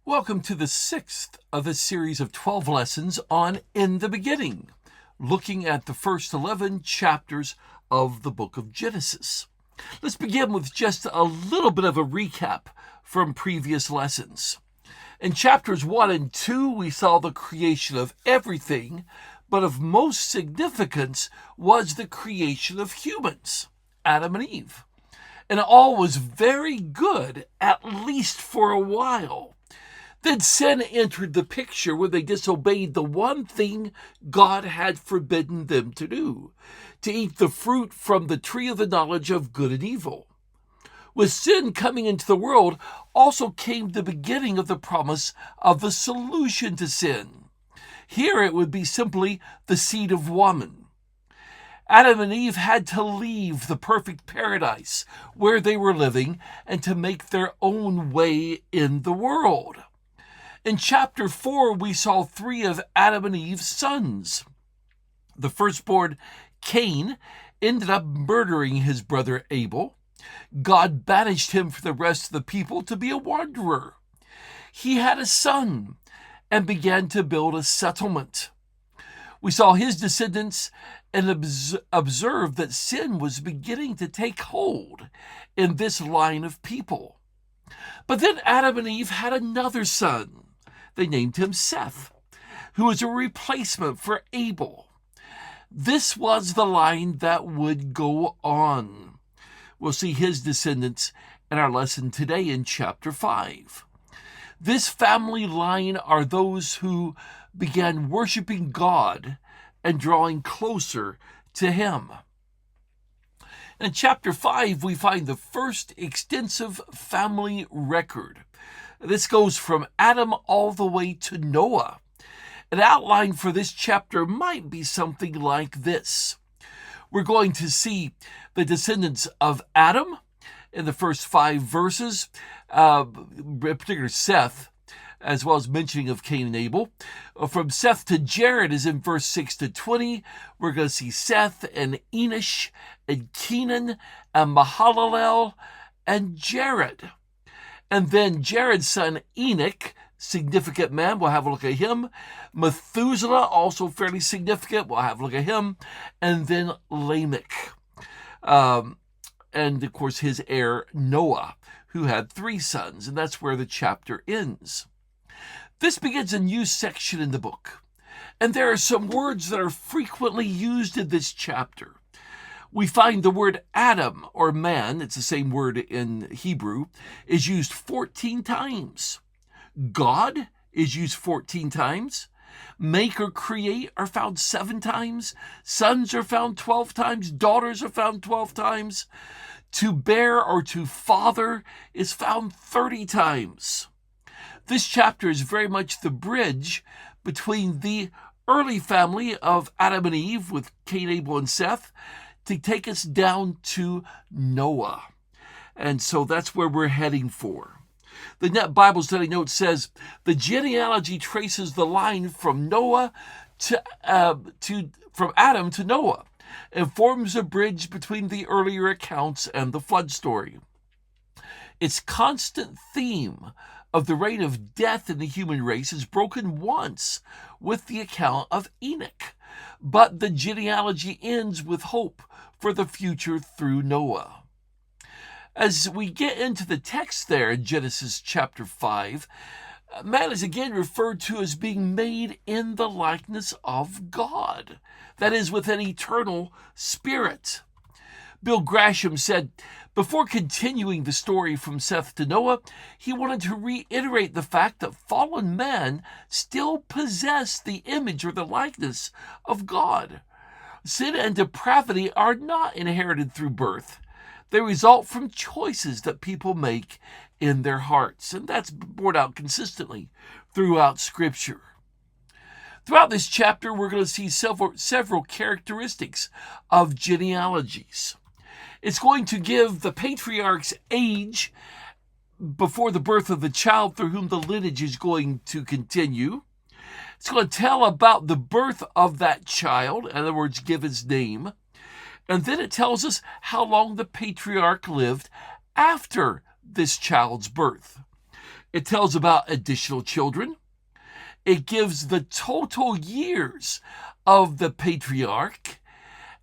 Welcome to the sixth of a series of 12 lessons on In the Beginning, looking at the first 11 chapters of the book of Genesis. Let's begin with just a little bit of a recap from previous lessons. In chapters 1 and 2, we saw the creation of everything, but of most significance was the creation of humans, Adam and Eve. And all was very good, at least for a while. Then sin entered the picture when they disobeyed the one thing God had forbidden them to do, to eat the fruit from the tree of the knowledge of good and evil. With sin coming into the world also came the beginning of the promise of the solution to sin. Here it would be simply the seed of woman. Adam and Eve had to leave the perfect paradise where they were living and to make their own way in the world. In chapter 4, we saw 3 of Adam and Eve's sons. The firstborn, Cain, ended up murdering his brother Abel. God banished him for the rest of the people to be a wanderer. He had a son and began to build a settlement. We saw his descendants and observed that sin was beginning to take hold in this line of people. But then Adam and Eve had another son. They named him Seth, who was a replacement for Abel. This was the line that would go on. We'll see his descendants in our lesson today in chapter 5. This family line are those who began worshiping God and drawing closer to Him. In chapter 5, we find the first extensive family record. This goes from Adam all the way to Noah. An outline for this chapter might be something like this. We're going to see the descendants of Adam in the first 5 verses, in particular Seth, as well as mentioning of Cain and Abel. From Seth to Jared is in verse 6 to 20. We're going to see Seth and Enosh and Kenan and Mahalalel and Jared. And then Jared's son Enoch, significant man, we'll have a look at him. Methuselah, also fairly significant, we'll have a look at him. And then Lamech. And of course his heir Noah, who had 3 sons, and that's where the chapter ends. This begins a new section in the book, and there are some words that are frequently used in this chapter. We find the word Adam, or man, it's the same word in Hebrew, is used 14 times. God is used 14 times. Make or create are found 7 times. Sons are found 12 times. Daughters are found 12 times. To bear or to father is found 30 times. This chapter is very much the bridge between the early family of Adam and Eve with Cain, Abel, and Seth to take us down to Noah. And so that's where we're heading for. The Net Bible Study Note says the genealogy traces the line from Noah from Adam to Noah and forms a bridge between the earlier accounts and the flood story. Its constant theme of the reign of death in the human race is broken once with the account of Enoch, but the genealogy ends with hope for the future through Noah. As we get into the text there in Genesis chapter 5, man is again referred to as being made in the likeness of God, that is, with an eternal spirit. Bill Grasham said, before continuing the story from Seth to Noah, he wanted to reiterate the fact that fallen man still possessed the image or the likeness of God. Sin and depravity are not inherited through birth. They result from choices that people make in their hearts, and that's borne out consistently throughout Scripture. Throughout this chapter, we're going to see several characteristics of genealogies. It's going to give the patriarch's age before the birth of the child through whom the lineage is going to continue. It's going to tell about the birth of that child, in other words, give his name. And then it tells us how long the patriarch lived after this child's birth. It tells about additional children. It gives the total years of the patriarch.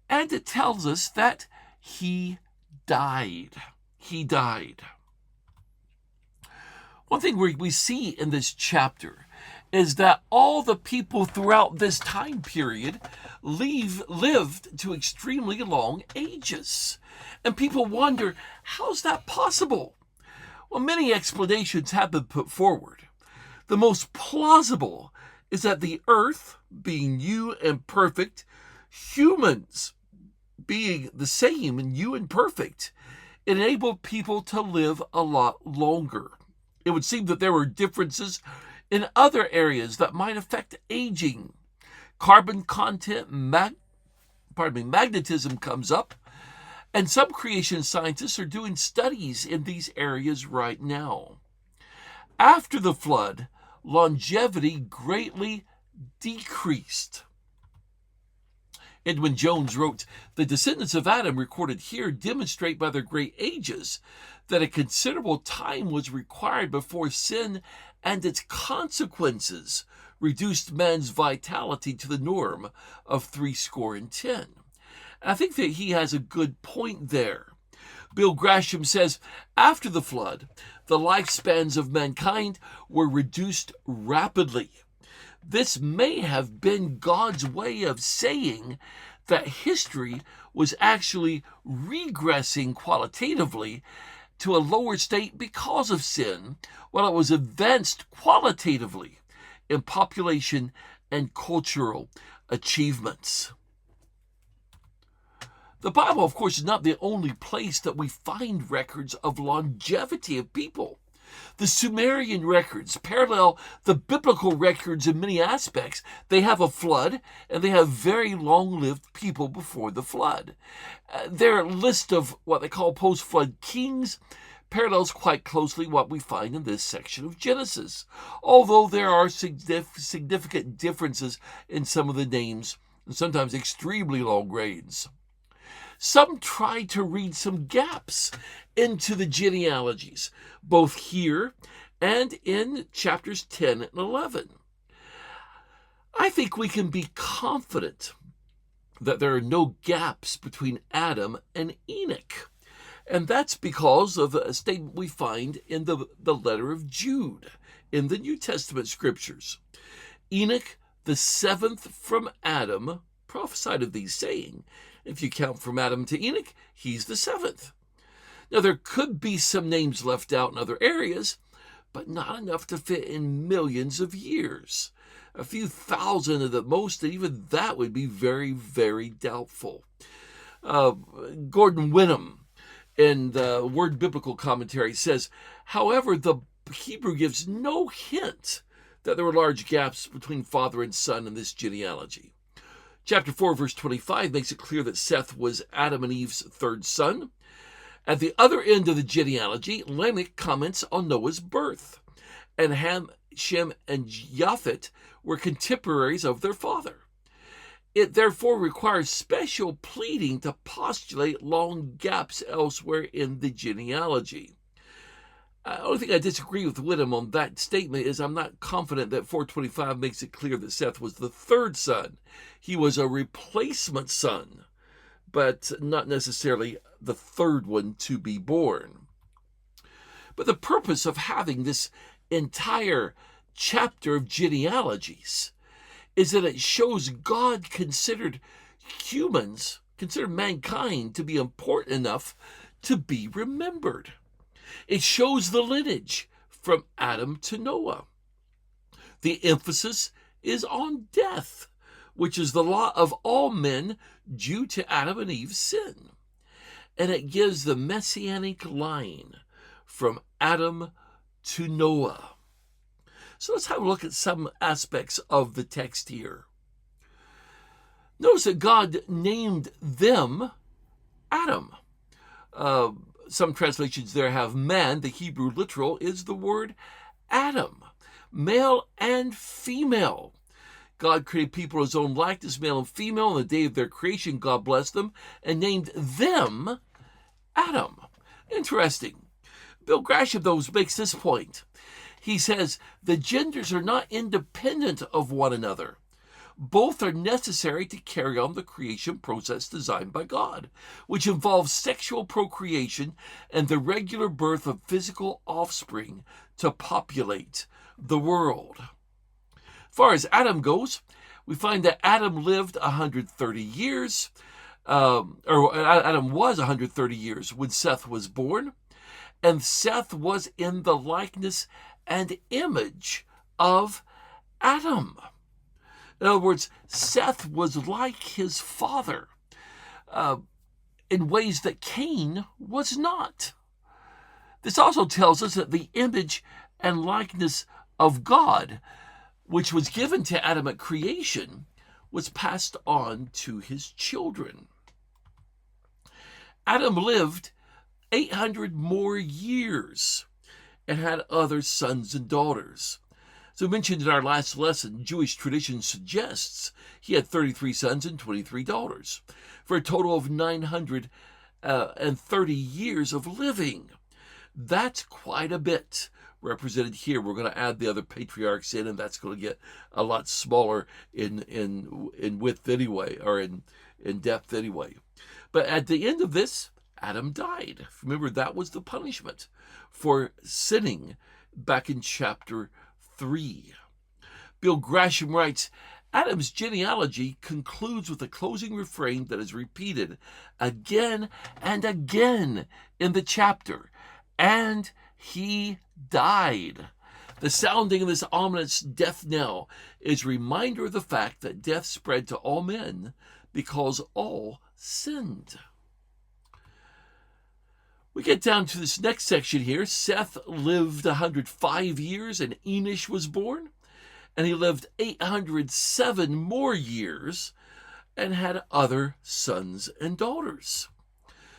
And it tells us that he died. He died. One thing we see in this chapter is that all the people throughout this time period lived to extremely long ages. And people wonder, how's that possible? Well, many explanations have been put forward. The most plausible is that the earth, being new and perfect, humans being the same and new and perfect, enabled people to live a lot longer. It would seem that there were differences in other areas that might affect aging. Carbon content, magnetism comes up, and some creation scientists are doing studies in these areas right now. After the flood, longevity greatly decreased. Edwin Jones wrote, "The descendants of Adam recorded here demonstrate by their great ages that a considerable time was required before sin and its consequences reduced man's vitality to the norm of 70. I think that he has a good point there. Bill Grasham says, after the flood, the lifespans of mankind were reduced rapidly. This may have been God's way of saying that history was actually regressing qualitatively to a lower state because of sin, while it was advanced qualitatively in population and cultural achievements." The Bible, of course, is not the only place that we find records of longevity of people. The Sumerian records parallel the biblical records in many aspects. They have a flood, and they have very long-lived people before the flood. Their list of what they call post-flood kings parallels quite closely what we find in this section of Genesis, although there are significant differences in some of the names, and sometimes extremely long reigns. Some try to read some gaps into the genealogies, both here and in chapters 10 and 11. I think we can be confident that there are no gaps between Adam and Enoch. And that's because of a statement we find in the letter of Jude in the New Testament scriptures. Enoch, the seventh from Adam, prophesied of these, saying, if you count from Adam to Enoch, he's the seventh. Now, there could be some names left out in other areas, but not enough to fit in millions of years. A few thousand at the most, and even that would be very, very doubtful. Gordon Wenham, in the Word Biblical Commentary, says, however, the Hebrew gives no hint that there were large gaps between father and son in this genealogy. Chapter 4, verse 25 makes it clear that Seth was Adam and Eve's third son. At the other end of the genealogy, Lamech comments on Noah's birth, and Ham, Shem, and Japheth were contemporaries of their father. It therefore requires special pleading to postulate long gaps elsewhere in the genealogy. The only thing I disagree with Wenham on that statement is I'm not confident that 425 makes it clear that Seth was the third son. He was a replacement son, but not necessarily the third one to be born. But the purpose of having this entire chapter of genealogies is that it shows God considered mankind to be important enough to be remembered. It shows the lineage from Adam to Noah. The emphasis is on death, which is the lot of all men due to Adam and Eve's sin. And it gives the messianic line from Adam to Noah. So let's have a look at some aspects of the text here. Notice that God named them Adam. Some translations there have man. The Hebrew literal is the word Adam, male and female. God created people in his own likeness, male and female. On the day of their creation, God blessed them and named them Adam. Interesting. Bill Grasham, though, makes this point. He says the genders are not independent of one another. Both are necessary to carry on the creation process designed by God, which involves sexual procreation and the regular birth of physical offspring to populate the world. As far as Adam goes, we find that Adam lived 130 years, Adam was 130 years when Seth was born, and Seth was in the likeness and image of Adam. In other words, Seth was like his father in ways that Cain was not. This also tells us that the image and likeness of God, which was given to Adam at creation, was passed on to his children. Adam lived 800 more years and had other sons and daughters. As we mentioned in our last lesson, Jewish tradition suggests he had 33 sons and 23 daughters, for a total of 930 years of living. That's quite a bit represented here. We're going to add the other patriarchs in, and that's going to get a lot smaller in width anyway, or in depth anyway. But at the end of this, Adam died. Remember, that was the punishment for sinning back in chapter 3. Bill Grasham writes, Adam's genealogy concludes with a closing refrain that is repeated again and again in the chapter. And he died. The sounding of this ominous death knell is a reminder of the fact that death spread to all men because all sinned. We get down to this next section here. Seth lived 105 years and Enosh was born. And he lived 807 more years and had other sons and daughters.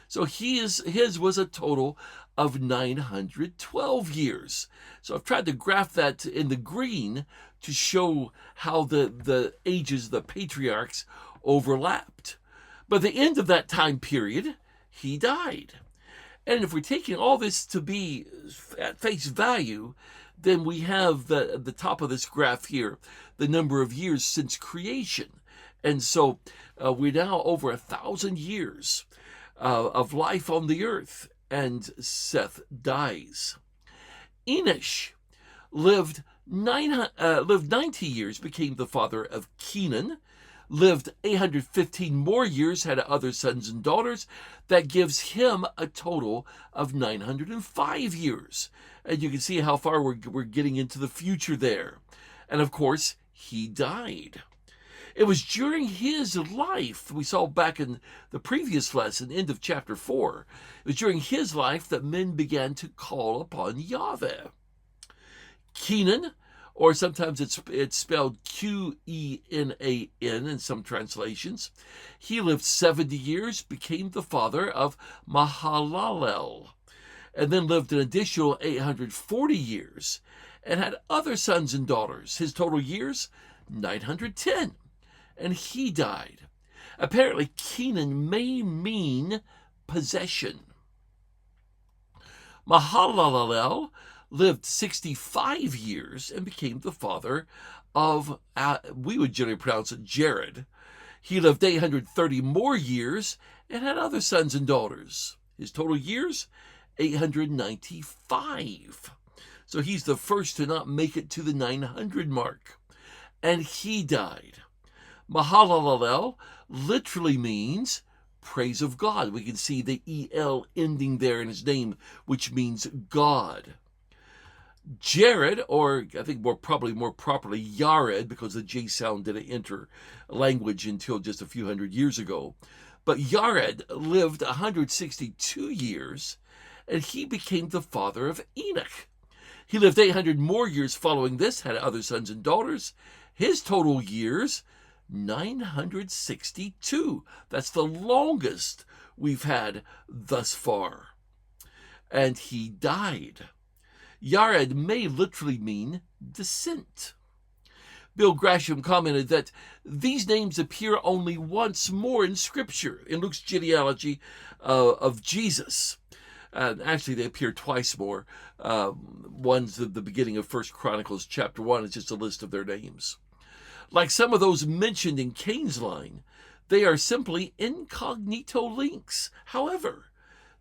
So his was a total of 912 years. So I've tried to graph that in the green to show how the ages, the patriarchs, overlapped. But at the end of that time period, he died. And if we're taking all this to be at face value, then we have the top of this graph here, the number of years since creation. And so we're now over 1,000 years of life on the earth, and Seth dies. Enosh lived 90 years, became the father of Kenan, lived 815 more years, had other sons and daughters. That gives him a total of 905 years. And you can see how far we're getting into the future there. And of course, he died. It was during his life, we saw back in the previous lesson, end of chapter 4, it was during his life that men began to call upon Yahweh. Kenan, or sometimes it's spelled Quenan in some translations. He lived 70 years, became the father of Mahalalel, and then lived an additional 840 years, and had other sons and daughters. His total years, 910, and he died. Apparently, Kenan may mean possession. Mahalalel lived 65 years and became the father of, we would generally pronounce it Jared. He lived 830 more years and had other sons and daughters. His total years, 895. So he's the first to not make it to the 900 mark. And he died. Mahalalel literally means praise of God. We can see the El ending there in his name, which means God. Jared, or I think more properly Yared, because the J sound didn't enter language until just a few hundred years ago. But Yared lived 162 years, and he became the father of Enoch. He lived 800 more years following this, had other sons and daughters. His total years, 962. That's the longest we've had thus far. And he died. Yared may literally mean descent. Bill Grasham commented that these names appear only once more in Scripture, in Luke's genealogy of Jesus. Actually, they appear twice more. One's at the beginning of First Chronicles chapter 1. It's just a list of their names. Like some of those mentioned in Cain's line, they are simply incognito links. However,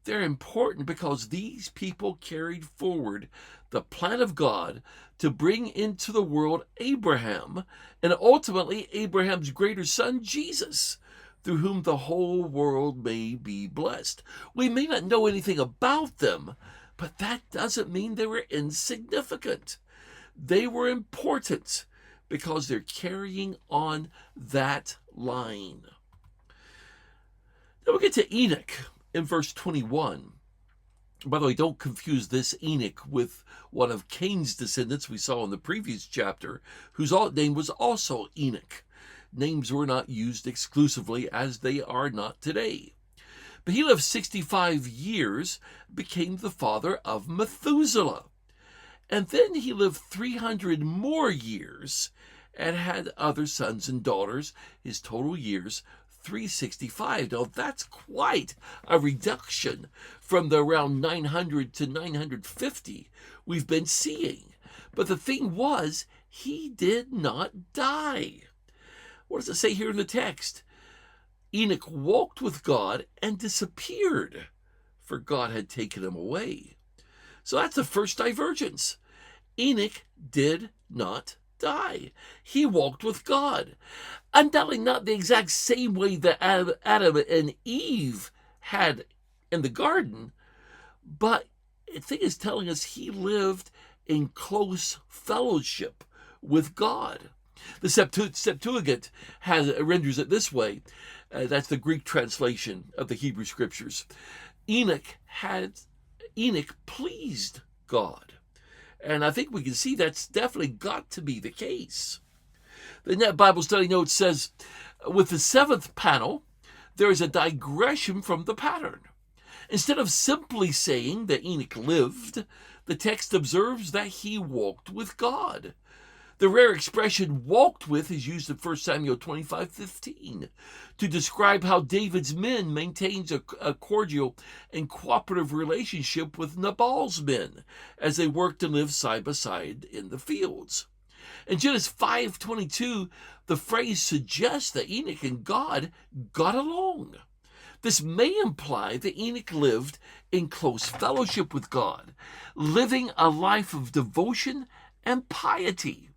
they're important because these people carried forward the plan of God to bring into the world Abraham, and ultimately Abraham's greater son, Jesus, through whom the whole world may be blessed. We may not know anything about them, but that doesn't mean they were insignificant. They were important because they're carrying on that line. Now we get to Enoch in verse 21. By the way, don't confuse this Enoch with one of Cain's descendants we saw in the previous chapter, whose name was also Enoch. Names were not used exclusively, as they are not today. But he lived 65 years, became the father of Methuselah. And then he lived 300 more years and had other sons and daughters. His total years, 365. Now that's quite a reduction from the around 900 to 950 we've been seeing. But the thing was, he did not die. What does it say here in the text? Enoch walked with God and disappeared, for God had taken him away. So that's the first divergence. Enoch did not die. He walked with God. Undoubtedly not the exact same way that Adam and Eve had in the garden, but the thing is telling us he lived in close fellowship with God. The Septuagint renders it this way. That's the Greek translation of the Hebrew Scriptures. Enoch pleased God. And I think we can see that's definitely got to be the case. The Net Bible Study Note says, with the seventh panel, there is a digression from the pattern. Instead of simply saying that Enoch lived, the text observes that he walked with God. The rare expression walked with is used in 1 Samuel 25:15 to describe how David's men maintained a cordial and cooperative relationship with Nabal's men as they worked and lived side by side in the fields. In Genesis 5:22, the phrase suggests that Enoch and God got along. This may imply that Enoch lived in close fellowship with God, living a life of devotion and piety.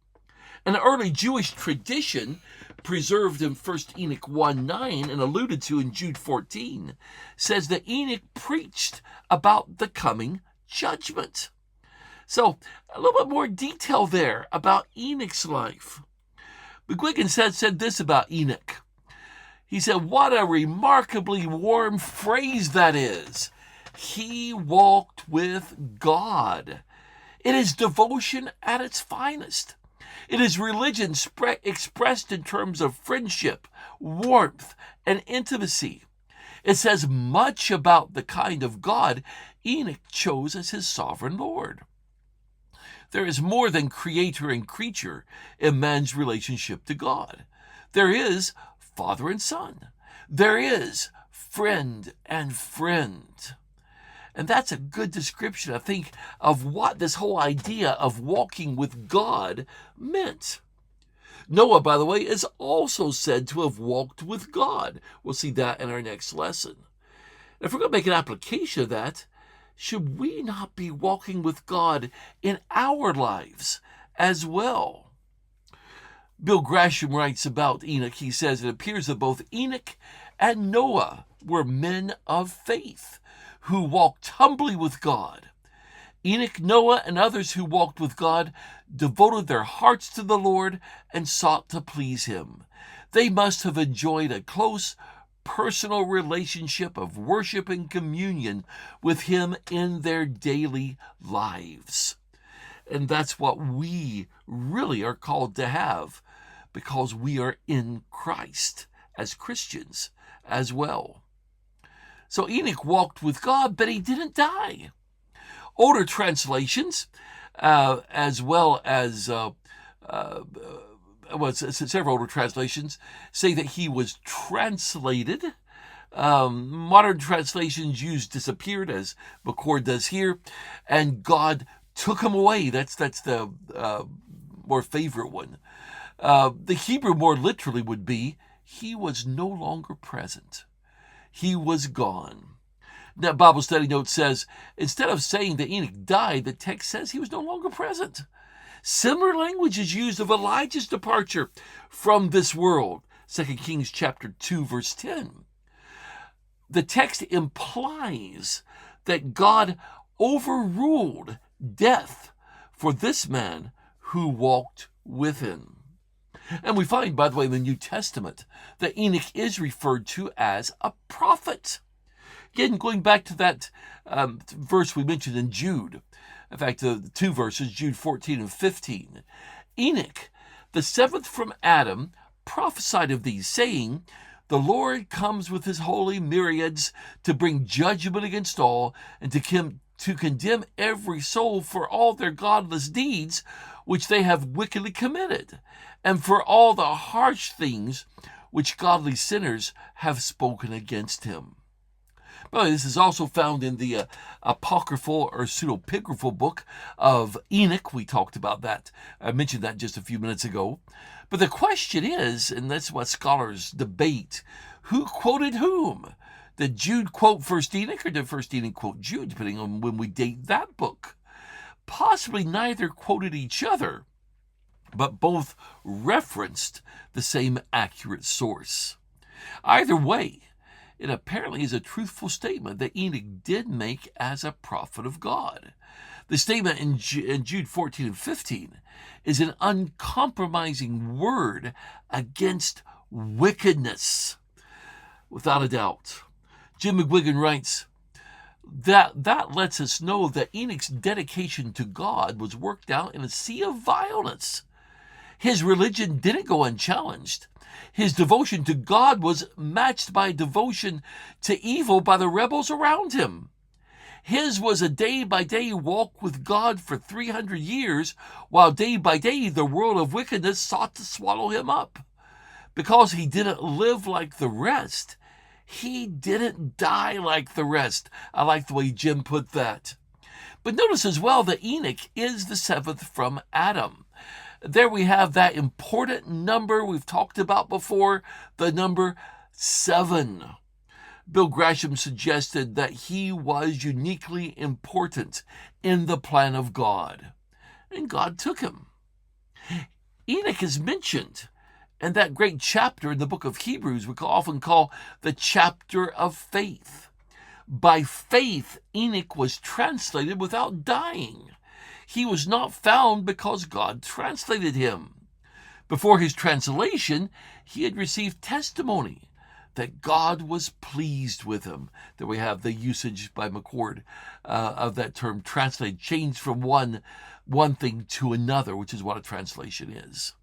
An early Jewish tradition, preserved in 1 Enoch 1:9 and alluded to in Jude 14, says that Enoch preached about the coming judgment. So, a little bit more detail there about Enoch's life. McGuigan said this about Enoch. He said, what a remarkably warm phrase that is. He walked with God. It is devotion at its finest. It is religion expressed in terms of friendship, warmth, and intimacy. It says much about the kind of God Enoch chose as his sovereign Lord. There is more than creator and creature in man's relationship to God. There is father and son. There is friend and friend. And that's a good description, I think, of what this whole idea of walking with God meant. Noah, by the way, is also said to have walked with God. We'll see that in our next lesson. If we're going to make an application of that, should we not be walking with God in our lives as well? Bill Grasham writes about Enoch. He says, it appears that both Enoch and Noah were men of faith who walked humbly with God. Enoch, Noah, and others who walked with God devoted their hearts to the Lord and sought to please him. They must have enjoyed a close, personal relationship of worship and communion with him in their daily lives. And that's what we really are called to have, because we are in Christ as Christians as well. So Enoch walked with God, but he didn't die. Older translations, as well as several older translations, say that he was translated Modern translations use disappeared, as McCord does here, and God took him away. That's the more favorite one. The Hebrew more literally would be, he was no longer present. He was gone. Now, Bible study note says, instead of saying that Enoch died, the text says he was no longer present. Similar language is used of Elijah's departure from this world. 2 Kings chapter 2, verse 10. The text implies that God overruled death for this man who walked with him. And we find, by the way, in the New Testament, that Enoch is referred to as a prophet. Again, going back to that verse we mentioned in Jude, in fact, the two verses, Jude 14 and 15, Enoch, the seventh from Adam, prophesied of these, saying, the Lord comes with his holy myriads to bring judgment against all, and to condemn every soul for all their godless deeds which they have wickedly committed, and for all the harsh things which godly sinners have spoken against him. By the way, this is also found in the apocryphal or pseudepigraphal book of Enoch. We talked about that. I mentioned that just a few minutes ago. But the question is, and that's what scholars debate, who quoted whom? Did Jude quote 1 Enoch, or did 1 Enoch quote Jude, depending on when we date that book? Possibly neither quoted each other, but both referenced the same accurate source. Either way, it apparently is a truthful statement that Enoch did make as a prophet of God. The statement in Jude 14 and 15 is an uncompromising word against wickedness, without a doubt. Jim McGuigan writes, that lets us know that Enoch's dedication to God was worked out in a sea of violence. His religion didn't go unchallenged. His devotion to God was matched by devotion to evil by the rebels around him. His was a day-by-day walk with God for 300 years, while day by day the world of wickedness sought to swallow him up. Because he didn't live like the rest, he didn't die like the rest. I like the way Jim put that. But notice as well that Enoch is the seventh from Adam. There we have that important number we've talked about before, the number 7. Bill Grasham suggested that he was uniquely important in the plan of God, and God took him. Enoch is mentioned in that great chapter in the book of Hebrews we often call the chapter of faith. By faith, Enoch was translated without dying. He was not found because God translated him. Before his translation, he had received testimony that God was pleased with him. There we have the usage by McCord of that term, translate, changed from one thing to another, which is what a translation is.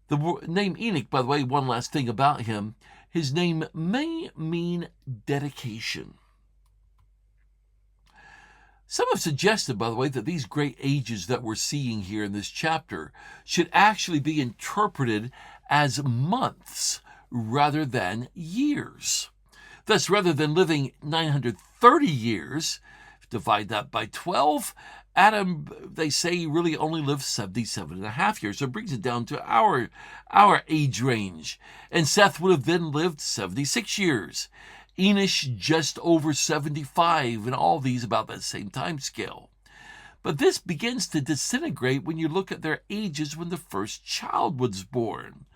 The name Enoch, by the way, one last thing about him, his name may mean dedication. Some have suggested, by the way, that these great ages that we're seeing here in this chapter should actually be interpreted as months rather than years. Thus, rather than living 930 years, divide that by 12, Adam, they say, really only lived 77 and a half years. So it brings it down to our age range. And Seth would have then lived 76 years. Enosh just over 75, and all these about that same time scale. But this begins to disintegrate when you look at their ages when the first child was born.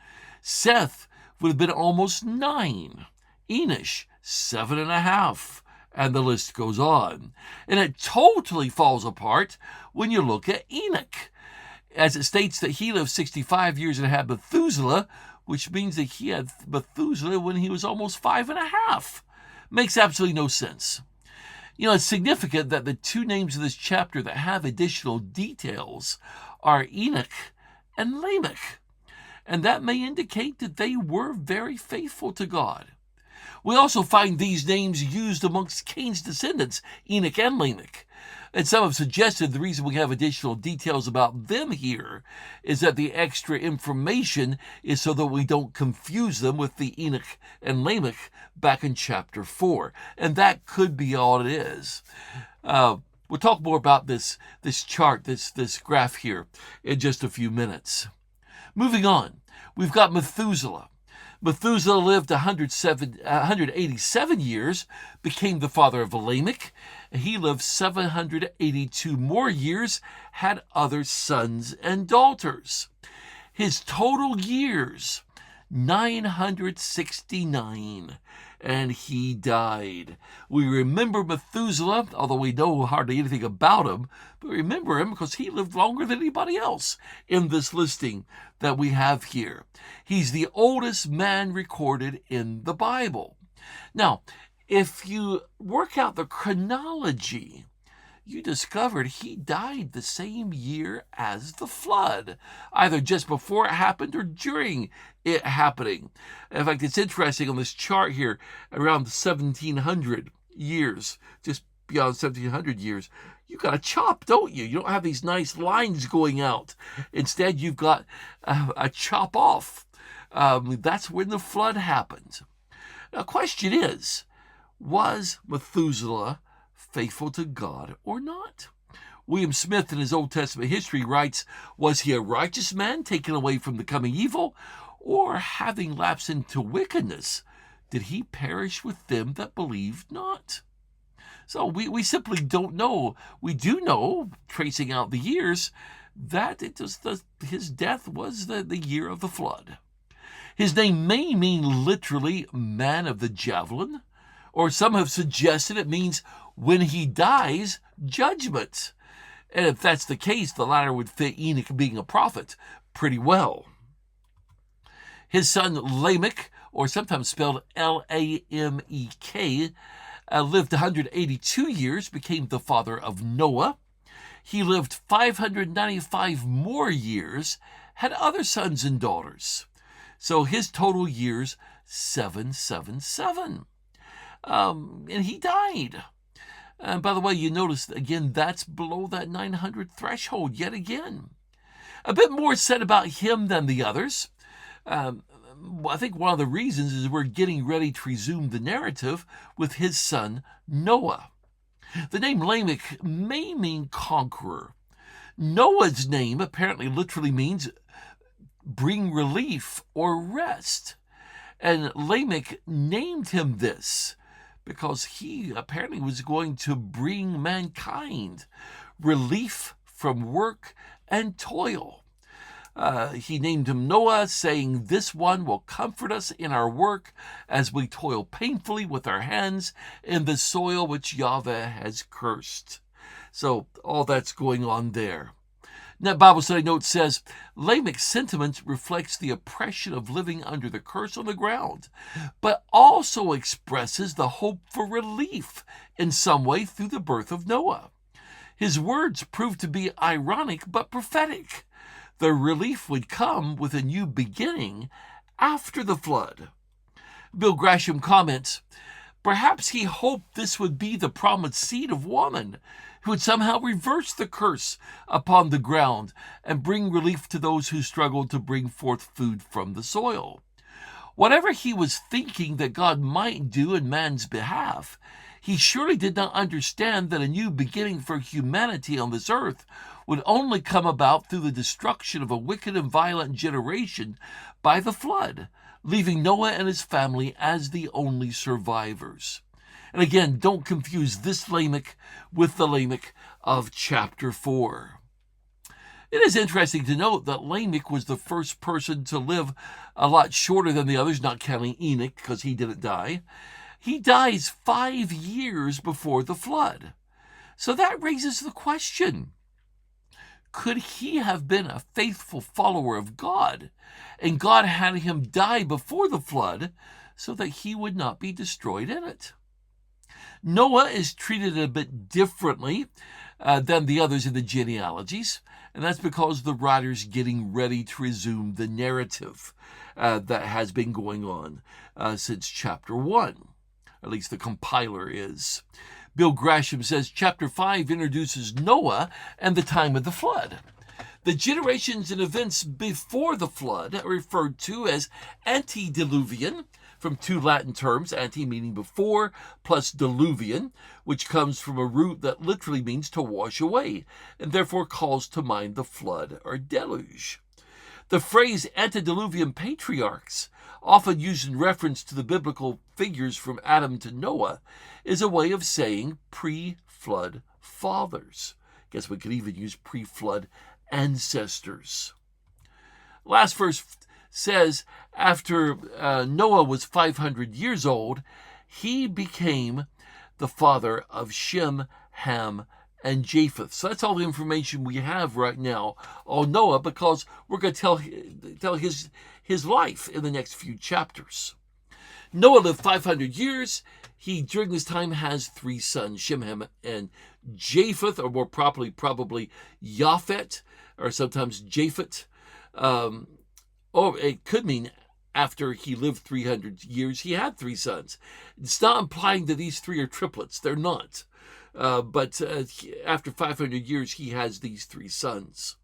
Seth would have been almost 9, Enosh 7.5, and the list goes on. And it totally falls apart when you look at Enoch, as it states that he lived 65 years and had Methuselah, which means that he had Methuselah when he was almost 5.5. Makes absolutely no sense. It's significant that the two names of this chapter that have additional details are Enoch and Lamech. And that may indicate that they were very faithful to God. We also find these names used amongst Cain's descendants, Enoch and Lamech. And some have suggested the reason we have additional details about them here is that the extra information is so that we don't confuse them with the Enoch and Lamech back in chapter 4. And that could be all it is. We'll talk more about this chart, this graph here, in just a few minutes. Moving on, we've got Methuselah. Methuselah lived 187 years, became the father of Lamech. He lived 782 more years, had other sons and daughters. His total years, 969, and he died. We remember Methuselah, although we know hardly anything about him, but remember him because he lived longer than anybody else in this listing that we have here. He's the oldest man recorded in the Bible. Now, if you work out the chronology, you discovered he died the same year as the flood, either just before it happened or during it happening. In fact, it's interesting on this chart here, around 1700 years, just beyond 1700 years, you've got a chop, don't you? You don't have these nice lines going out. Instead, you've got a chop off. That's when the flood happened. Now, the question is, was Methuselah faithful to God or not? William Smith, in his Old Testament history, writes, was he a righteous man taken away from the coming evil, or having lapsed into wickedness, did he perish with them that believed not? So we simply don't know. We do know, tracing out the years, that his death was the year of the flood. His name may mean literally man of the javelin, or some have suggested it means when he dies, judgment. And if that's the case, the latter would fit Enoch being a prophet pretty well. His son Lamech, or sometimes spelled Lamek, lived 182 years, became the father of Noah. He lived 595 more years, had other sons and daughters. So his total years, 777. And he died. And by the way, you notice, again, that's below that 900 threshold yet again. A bit more said about him than the others. I think one of the reasons is we're getting ready to resume the narrative with his son, Noah. The name Lamech may mean conqueror. Noah's name apparently literally means bring relief or rest. And Lamech named him this because he apparently was going to bring mankind relief from work and toil. He named him Noah, saying, "This one will comfort us in our work as we toil painfully with our hands in the soil which Yahweh has cursed." So all that's going on there. Now, Bible Study Note says, Lamech's sentiment reflects the oppression of living under the curse on the ground, but also expresses the hope for relief in some way through the birth of Noah. His words prove to be ironic but prophetic. The relief would come with a new beginning after the flood. Bill Grasham comments, perhaps he hoped this would be the promised seed of woman, who would somehow reverse the curse upon the ground and bring relief to those who struggled to bring forth food from the soil. Whatever he was thinking that God might do in man's behalf, he surely did not understand that a new beginning for humanity on this earth would only come about through the destruction of a wicked and violent generation by the flood, leaving Noah and his family as the only survivors. And again, don't confuse this Lamech with the Lamech of chapter 4. It is interesting to note that Lamech was the first person to live a lot shorter than the others, not counting Enoch because he didn't die. He dies 5 years before the flood. So that raises the question, could he have been a faithful follower of God, and God had him die before the flood so that he would not be destroyed in it? Noah is treated a bit differently than the others in the genealogies, and that's because the writer's getting ready to resume the narrative that has been going on since chapter 1. at least the compiler is. Bill Grasham says chapter 5 introduces Noah and the time of the flood. The generations and events before the flood are referred to as antediluvian, from two Latin terms, ante meaning before, plus diluvian, which comes from a root that literally means to wash away, and therefore calls to mind the flood or deluge. The phrase antediluvian patriarchs, often used in reference to the biblical figures from Adam to Noah, is a way of saying pre-flood fathers. Guess we could even use pre-flood ancestors. Last verse says, after Noah was 500 years old, he became the father of Shem, Ham, and Japheth. So that's all the information we have right now on Noah, because we're going to tell his life in the next few chapters. Noah lived 500 years. He, during this time, has 3 sons, Shem, Ham, and Japheth, or more properly, probably Japhet, or sometimes Japhet. Or it could mean after he lived 300 years, he had 3 sons. It's not implying that these 3 are triplets. They're not. But after 500 years, he has these 3 sons.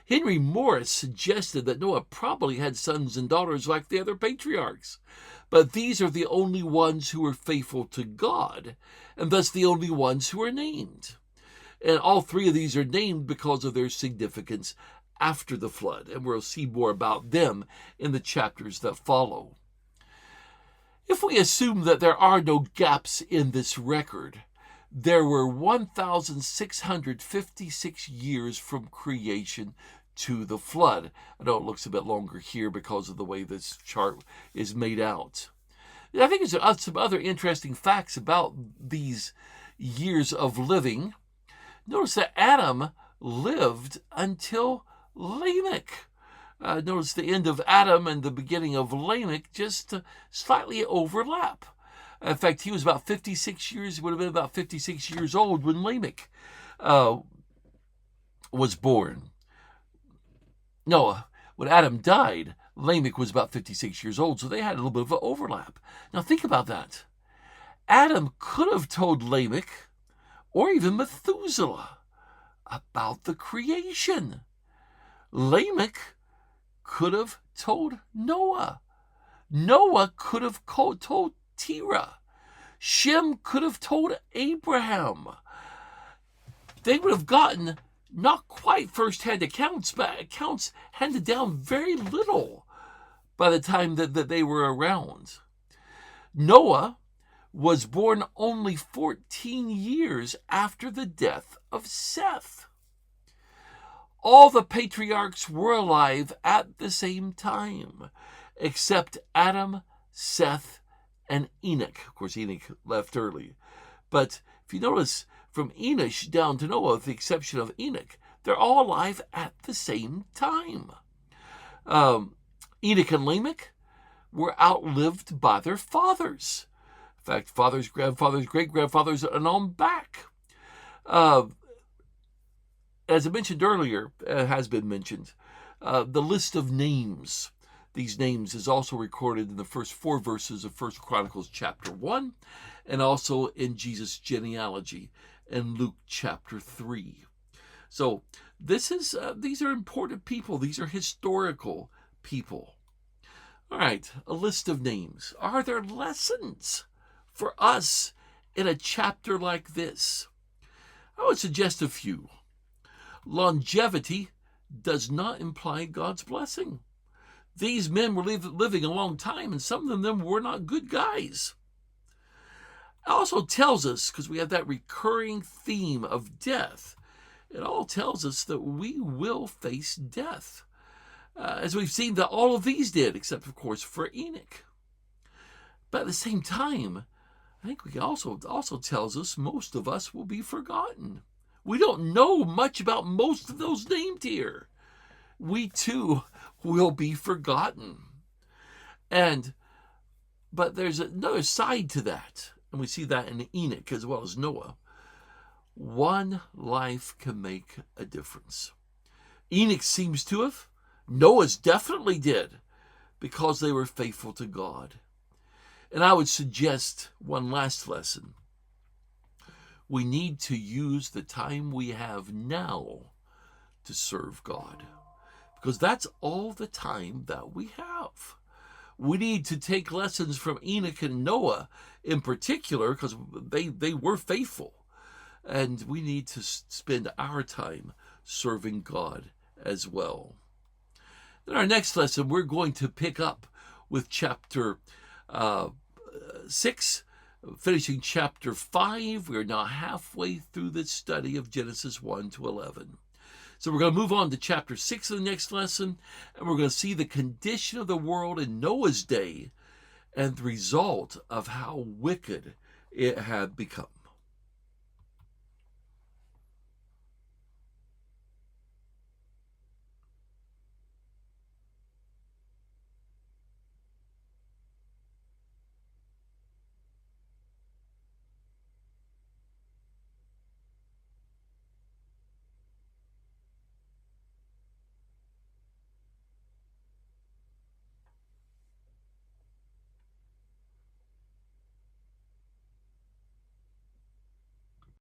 Henry Morris suggested that Noah probably had sons and daughters like the other patriarchs, but these are the only ones who were faithful to God, and thus the only ones who are named. And all 3 of these are named because of their significance after the flood, and we'll see more about them in the chapters that follow. If we assume that there are no gaps in this record, there were 1,656 years from creation to the flood. I know it looks a bit longer here because of the way this chart is made out. I think there's some other interesting facts about these years of living. Notice that Adam lived until Lamech. Notice the end of Adam and the beginning of Lamech just slightly overlap. In fact, he was about 56 years, he would have been about 56 years old when Lamech was born. No, when Adam died, Lamech was about 56 years old, so they had a little bit of an overlap. Now think about that. Adam could have told Lamech, or even Methuselah, about the creation. Lamech could have told Noah. Noah could have told Terah. Shem could have told Abraham. They would have gotten not quite first-hand accounts, but accounts handed down very little by the time that they were around. Noah was born only 14 years after the death of Seth. All the patriarchs were alive at the same time, except Adam, Seth, and Enoch. Of course, Enoch left early. But if you notice, from Enosh down to Noah, with the exception of Enoch, they're all alive at the same time. Enoch and Lamech were outlived by their fathers. In fact, fathers, grandfathers, great-grandfathers, and on back. As I mentioned earlier, has been mentioned, the list of names. These names is also recorded in the first 4 verses of 1 Chronicles chapter 1, and also in Jesus' genealogy in Luke chapter 3. So these are important people. These are historical people. All right, a list of names. Are there lessons for us in a chapter like this? I would suggest a few. Longevity does not imply God's blessing. These men were living a long time, and some of them were not good guys. It also tells us, because we have that recurring theme of death, it all tells us that we will face death. As we've seen that all of these did, except, of course, for Enoch. But at the same time, I think we also tells us most of us will be forgotten. We don't know much about most of those named here. We too will be forgotten. But there's another side to that, and we see that in Enoch as well as Noah. One life can make a difference. Enoch seems to have. Noah's definitely did, because they were faithful to God. And I would suggest one last lesson. We need to use the time we have now to serve God, because that's all the time that we have. We need to take lessons from Enoch and Noah in particular, because they were faithful. And we need to spend our time serving God as well. In our next lesson, we're going to pick up with chapter 6, finishing chapter 5. We're now halfway through the study of Genesis 1 to 11. So we're going to move on to chapter 6 of the next lesson, and we're going to see the condition of the world in Noah's day and the result of how wicked it had become.